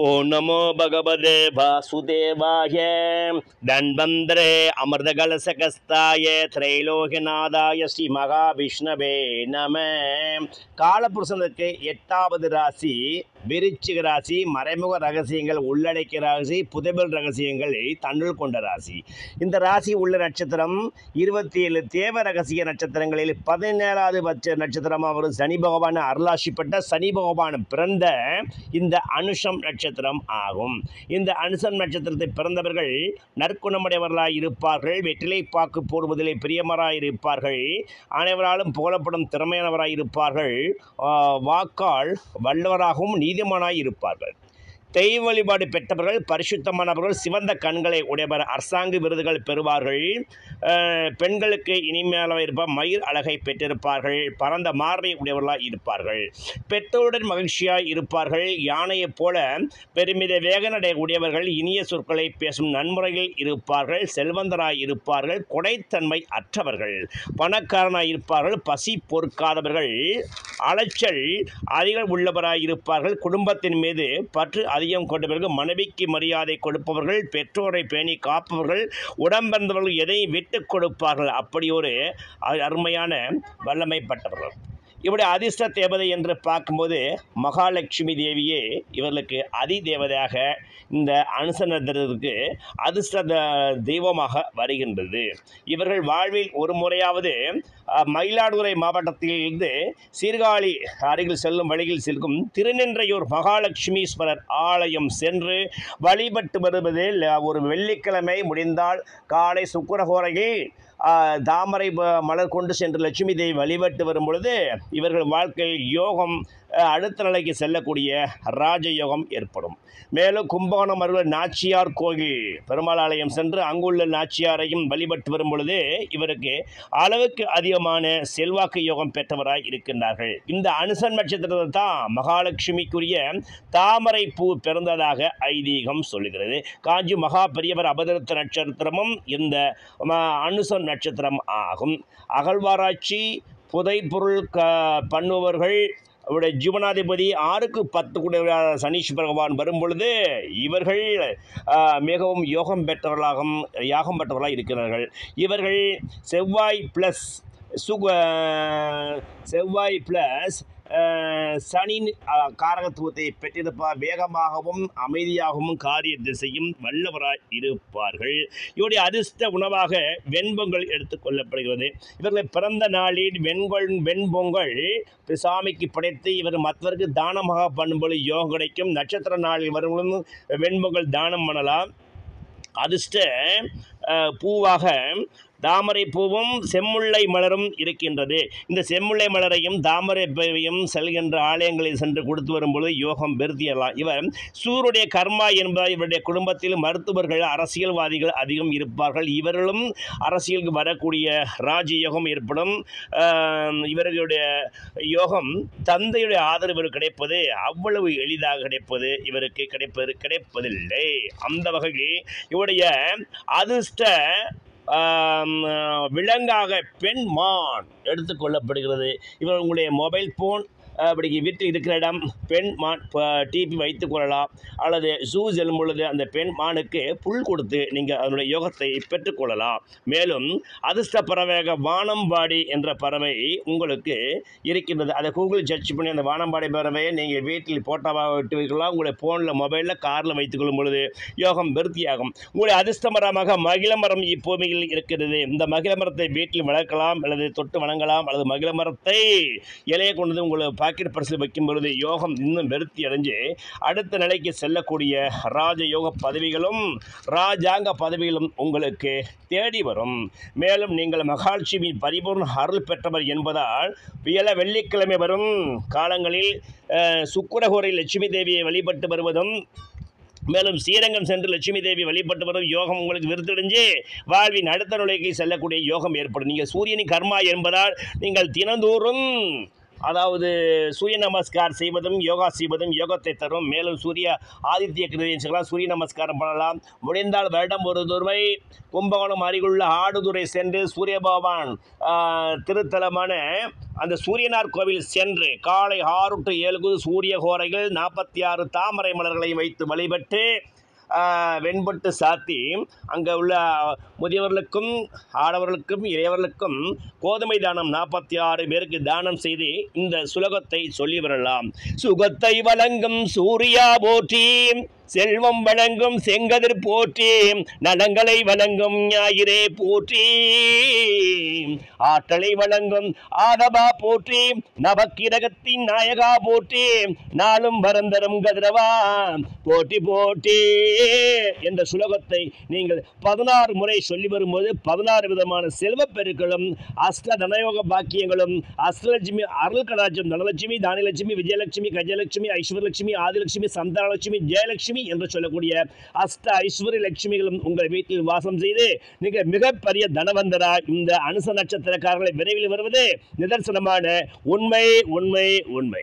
ओम नमो भगवते वासुदेवाय धन्वन्तरे अमृतकलशकस्ताय त्रैलोक्यनाथाय श्री महाविष्णवे नमः। காலபுருஷனுக்கு 8வது ராசி விருச்சிக ராசி. மறைமுக ரகசியங்கள் உள்ளடக்கிய ராசி, புதைபல் ரகசியங்களை தன்னுள் கொண்ட ராசி. இந்த ராசி உள்ள நட்சத்திரம் 27 தேவ ரகசிய நட்சத்திரங்களில் 17வது நட்சத்திரமாக வரும் சனி பகவான் அருளாசிப்பட்ட சனி பகவான் பிறந்த இந்த அனுஷம் நட்சத்திரம் ஆகும். இந்த அனுஷம் நட்சத்திரத்தை பிறந்தவர்கள் நற்குணமுடையவர்களாய் இருப்பார்கள். வெற்றிலை பாக்கு போடுவதிலே பிரியமராய் இருப்பார்கள். அனைவராலும் புகழப்படும் திறமையானவராய் இருப்பார்கள். வாக்கால் வல்லவராகவும் நீதிமானாய் இருப்பார்கள். தெய்வ வழிபாடு பெற்றவர்கள், பரிசுத்தமானவர்கள், சிவந்த கண்களை உடையவர், அரசாங்க விருதுகள் பெறுவார்கள். பெண்களுக்கு இனிமையாக இருப்பார், மயில் அழகை பெற்றிருப்பார்கள். பரந்த மார்பை உடையவர்களாக இருப்பார்கள். பெற்றோருடன் மகிழ்ச்சியாய் இருப்பார்கள். யானையைப் போல பெருமித வேகநடை உடையவர்கள். இனிய சொற்களை பேசும் நன்முறையில் இருப்பார்கள். செல்வந்தராய் இருப்பார்கள். கொடைத்தன்மை அற்றவர்கள். பணக்காரனாய் இருப்பார்கள். பசி பொறுக்காதவர்கள். அலைச்சல் அதிகம் உள்ளவராய் இருப்பார்கள். குடும்பத்தின் மீது பற்று அதிகம் கொண்டவர்கள். மனைவிக்கு மரியாதை கொடுப்பவர்கள். பெற்றோரை பேணி காப்பவர்கள். உடம்பிறந்தவர்கள் எதையும் விட்டுக் கொடுப்பார்கள். அப்படி ஒரு அருமையான வல்லமைப்பட்டவர்கள். இவருடைய அதிர்ஷ்ட தேவதை என்று பார்க்கும்போது மகாலட்சுமி தேவியே இவர்களுக்கு அதி தேவதையாக இந்த அனுசனத்திற்கு அதிர்ஷ்ட தெய்வமாக வருகின்றது. இவர்கள் வாழ்வில் ஒரு முறையாவது மயிலாடுதுறை மாவட்டத்திலிருந்து சீர்காழி அருகில் செல்லும் வழியில் செல்லும் திருநின்றையூர் மகாலட்சுமீஸ்வரர் ஆலயம் சென்று வழிபட்டு வருவதில் ஒரு வெள்ளிக்கிழமை முடிந்தால் காலை சுக்கிரஹோரையில் தாமரை மலர் கொண்டு சென்று லட்சுமி தேவி வழிபட்டு வரும் பொழுது இவர்கள் வாழ்க்கையில் யோகம் அடுத்த நிலைக்கு செல்லக்கூடிய ராஜயோகம் ஏற்படும். மேலும் கும்பகோணம் அருகில் நாச்சியார் கோயில் பெருமாள் ஆலயம் சென்று அங்குள்ள நாச்சியாரையும் வழிபட்டு வரும் பொழுது இவருக்கு அளவுக்கு அதிகமான செல்வாக்கு யோகம் பெற்றவராய் இருக்கின்றார்கள். இந்த அனுசன் நட்சத்திரத்தில் தான் மகாலட்சுமிக்குரிய தாமரை பூ பிறந்ததாக ஐதீகம் சொல்லுகிறது. காஞ்சி மகா பெரியவர் அவதரித்த நட்சத்திரமும் இந்த அனுசன் நட்சத்திரம் ஆகும். அகழ்வாராய்ச்சி புதைப்பொருள் பண்ணுபவர்கள் அவருடைய ஜீவனாதிபதி 6க்கு 10 கூட சனீஸ்வர பகவான் வரும் பொழுது இவர்கள் மிகவும் யோகம் பெற்றவர்களாக இருக்கிறார்கள். இவர்கள் செவ்வாய் ப்ளஸ் சனி காரகத்துவத்தை பெற்றிருப்பார். வேகமாகவும் அமைதியாகவும் காரியத்தை செய்யும் வல்லவராய் இருப்பார்கள். இவருடைய அதிர்ஷ்ட உணவாக வெண்பொங்கல் எடுத்துக்கொள்ளப்படுகிறது. இவர்களை பிறந்த நாளில் வெண்பொங்கல் சாமிக்கு படைத்து இவர் மற்றவருக்கு தானமாக பண்ணும்போது யோகம் கிடைக்கும். நட்சத்திர நாளில் வரும் வெண்பொங்கல் தானம் பண்ணலாம். அதிர்ஷ்ட பூவாக தாமரை பூவும் செம்முல்லை மலரும் இருக்கின்றது. இந்த செம்முல்லை மலரையும் தாமரை பூவையும் செல்கின்ற ஆலயங்களில் சென்று கொடுத்து வரும்பொழுது யோகம் பெருத்தியலாம். இவர் சூருடைய கர்மா என்பதால் இவருடைய குடும்பத்தில் மருத்துவர்கள், அரசியல்வாதிகள் அதிகம் இருப்பார்கள். இவர்களும் அரசியலுக்கு வரக்கூடிய ராஜயோகம் ஏற்படும். இவர்களுடைய யோகம் தந்தையுடைய ஆதரவு கிடைப்பது அவ்வளவு எளிதாக இவருக்கு கிடைப்பதில்லை. அந்த வகையில் இவருடைய அதிர்ஷ்ட விலங்காக பெண் மான் எடுத்துக்கொள்ளப்படுகிறது. இவர் உங்களுடைய மொபைல் ஃபோன் அப்படி வீட்டில் இருக்கிற இடம் பெண் மான் டிபி வைத்துக் கொள்ளலாம். அல்லது ஜூ செல்லும் பொழுது அந்த பெண் மானுக்கு புல் கொடுத்து நீங்கள் அதனுடைய யோகத்தை பெற்றுக்கொள்ளலாம். மேலும் அதிர்ஷ்ட பறவையாக வானம்பாடி என்ற பறவை உங்களுக்கு இருக்கின்றது. அதை கூகுள் சர்ச் பண்ணி அந்த வானம்பாடி பறவையை நீங்கள் வீட்டில் போட்டோவாக விட்டு வைக்கலாம். உங்களுடைய ஃபோனில் மொபைலில் காரில் வைத்துக்கொள்ளும் பொழுது யோகம் விருத்தியாகும். உங்களுடைய அதிர்ஷ்ட மரமாக மகிழ மரம் இப்பூமியில் இருக்கிறது. இந்த மகிழ மரத்தை வீட்டில் வளர்க்கலாம் அல்லது தொட்டு வணங்கலாம். அல்லது மகிழ மரத்தை இலையை கொண்டு உங்களுக்கு பாக்கெட் பரிசில் வைக்கும் பொழுது யோகம் இன்னும் விருத்தி அடைஞ்சு அடுத்த நிலைக்கு செல்லக்கூடிய ராஜயோக பதவிகளும் ராஜாங்க பதவிகளும் உங்களுக்கு தேடி வரும். மேலும் நீங்கள் மகாலட்சுமி பரிபூர்ண அருள் பெற்றவர் என்பதால் வெள்ளிக்கிழமை வரும் காலங்களில் சுக்கிரஹோரை லட்சுமி தேவியை வழிபட்டு வருவதும் மேலும் ஸ்ரீரங்கம் சென்று லட்சுமி தேவி வழிபட்டு வரும் யோகம் உங்களுக்கு விருத்தடைஞ்சு வாழ்வின் அடுத்த நிலைக்கு செல்லக்கூடிய யோகம் ஏற்படும். நீங்கள் சூரியனின் கர்மா என்பதால் நீங்கள் தினந்தோறும் அதாவது சூரிய நமஸ்கார் செய்வதும் யோகா செய்வதும் யோகத்தை தரும். மேலும் சூரிய ஆதித்ய கிருதியை செய்யலாம், சூரிய நமஸ்காரம் பண்ணலாம். முடிந்தால் வருடம் ஒரு முறை கும்பகோணம் அருகுள்ள ஆடுதுறை சென்று சூரிய பகவான் திருத்தலமான அந்த சூரியனார் கோவில் சென்று காலை 6 to 7 சூரிய கோரைகள் 46 தாமரை மலர்களை வைத்து வழிபட்டு வெண்பட்டு சாத்தி அங்கே உள்ள முதியவர்களுக்கும் ஆடவர்களுக்கும் இளையவர்களுக்கும் கோதுமை தானம் 46 பேருக்கு தானம் செய்து இந்த சுலோகத்தை சொல்லி வரலாம். சுகத்தை வழங்கும் சூர்யா போற்றி, செல்வம் வழங்கும் செங்கதிர் போற்றி, நலங்களை வழங்கும் ஞாயிறே போற்றி, ஆற்றலை வழங்கும் ஆதவா போற்றி, நவக்கிரகத்தின் நாயகா போற்றி, நாளும் வரந்தரும் கதிரவா போற்றி போற்றி என்ற சுலோகத்தை நீங்கள் 16 முறை சொல்லி வரும்போது 16 விதமான செல்வப்பெருக்களும் அஷ்ட தனயோக பாக்கியங்களும் அஷ்டலட்சுமி அருள் கடாட்சம் தனலட்சுமி தானியலட்சுமி விஜயலட்சுமி கஜலட்சுமி ஐஸ்வர்யலட்சுமி ஆதிலட்சுமி சந்தானலட்சுமி ஜெயலட்சுமி என்று சொல்லக்கூடிய அஷ்ட ஐஸ்வர்ய லட்சுமிகளும் உங்கள் வீட்டில் வாசம் செய்து மிகப்பெரிய தனவந்தரா இந்த அனுச நட்சத்திரக்காரர்களை விரைவில் வருவது நிதர்சனமான உண்மை உண்மை உண்மை.